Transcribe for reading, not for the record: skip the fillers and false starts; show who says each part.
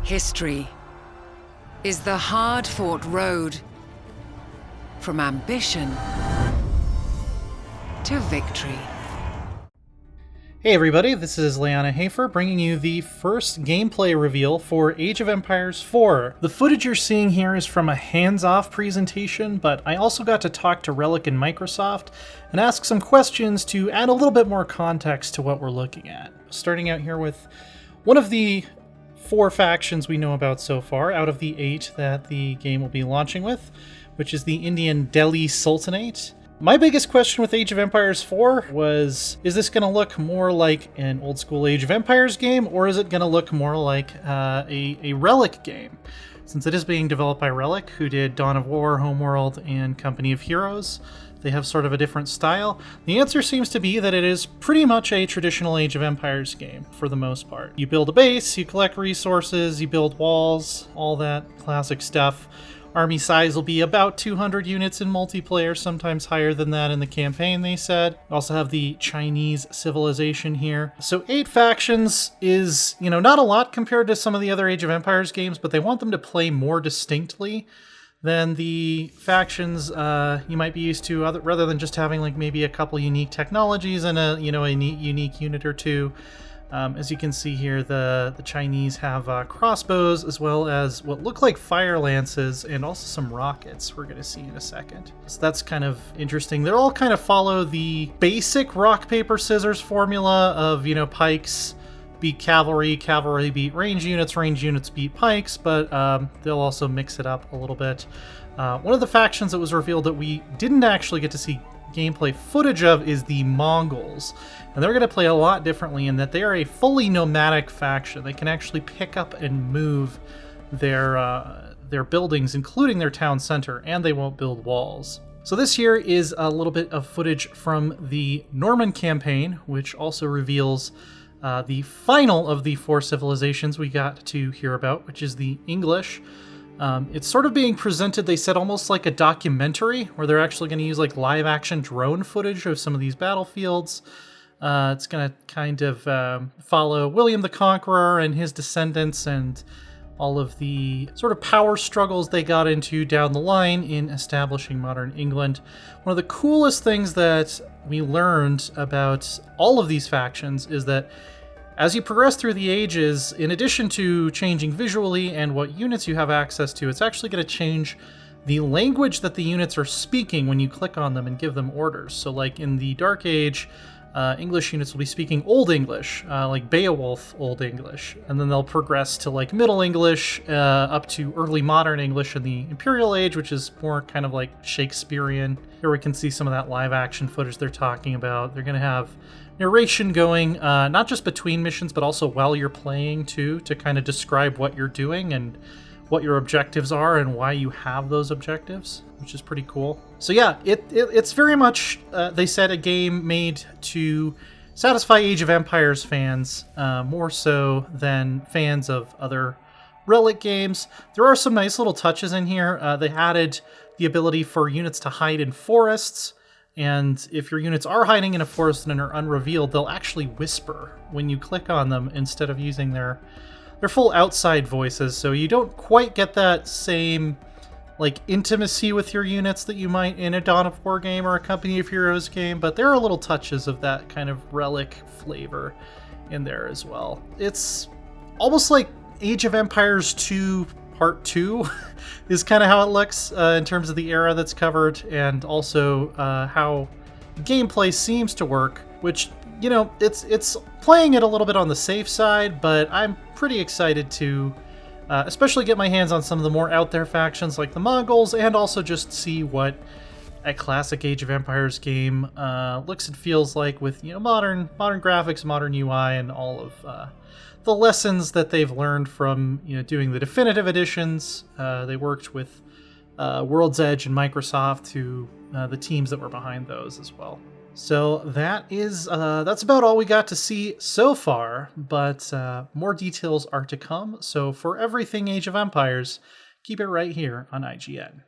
Speaker 1: History is the hard-fought road from ambition to victory.
Speaker 2: Hey everybody, this is Leana Hafer bringing you the first gameplay reveal for Age of Empires 4. The footage you're seeing here is from a hands-off presentation, but I also got to talk to Relic and Microsoft and ask some questions to add a little bit more context to what we're looking at. Starting out here with one of the 4 factions we know about so far, out of the 8 that the game will be launching with, which is the Indian Delhi Sultanate. My biggest question with Age of Empires 4 was, is this going to look more like an old school Age of Empires game, or is it going to look more like a Relic game? Since it is being developed by Relic, who did Dawn of War, Homeworld, and Company of Heroes, they have sort of a different style. The answer seems to be that it is pretty much a traditional Age of Empires game, for the most part. You build a base, you collect resources, you build walls, all that classic stuff. Army size will be about 200 units in multiplayer, sometimes higher than that in the campaign, they said. We also have the Chinese civilization here. So 8 factions is, not a lot compared to some of the other Age of Empires games, but they want them to play more distinctly than the factions you might be used to, rather than just having like maybe a couple unique technologies and a unique unit or two. As you can see here, the Chinese have crossbows as well as what look like fire lances and also some rockets we're going to see in a second. So that's kind of interesting. They all kind of follow the basic rock, paper, scissors formula of, pikes beat cavalry, cavalry beat range units beat pikes, but they'll also mix it up a little bit. One of the factions that was revealed that we didn't actually get to see gameplay footage of is the Mongols, and they're going to play a lot differently in that they are a fully nomadic faction. They can actually pick up and move their buildings, including their town center, and they won't build walls. So this here is a little bit of footage from the Norman campaign, which also reveals the final of the 4 civilizations we got to hear about, which is the English. It's sort of being presented, they said, almost like a documentary, where they're actually going to use like live action drone footage of some of these battlefields. It's going to kind of follow William the Conqueror and his descendants and all of the sort of power struggles they got into down the line in establishing modern England. One of the coolest things that we learned about all of these factions is that as you progress through the ages, in addition to changing visually and what units you have access to, it's actually going to change the language that the units are speaking when you click on them and give them orders. So like in the Dark Age, English units will be speaking Old English, like Beowulf Old English, and then they'll progress to like Middle English, up to early Modern English in the Imperial Age, which is more kind of like Shakespearean. Here we can see some of that live action footage they're talking about. They're going to have narration going, not just between missions, but also while you're playing too, to kind of describe what you're doing and what your objectives are and why you have those objectives, which is pretty cool. So yeah, it's very much, they said, a game made to satisfy Age of Empires fans, more so than fans of other Relic games. There are some nice little touches in here. They added the ability for units to hide in forests, and if your units are hiding in a forest and are unrevealed, they'll actually whisper when you click on them instead of using their full outside voices, so you don't quite get that same like intimacy with your units that you might in a Dawn of War game or a Company of Heroes game, but there are little touches of that kind of Relic flavor in there as well. It's almost like Age of Empires 2 Part 2 is kind of how it looks in terms of the era that's covered, and also how gameplay seems to work, which, it's playing it a little bit on the safe side, but I'm pretty excited to especially get my hands on some of the more out there factions like the Mongols, and also just see what a classic Age of Empires game looks and feels like with modern graphics, modern UI, and all of the lessons that they've learned from doing the definitive editions. They worked with World's Edge and Microsoft, to the teams that were behind those as well. So that's about all we got to see so far, but more details are to come. So for everything Age of Empires, keep it right here on IGN.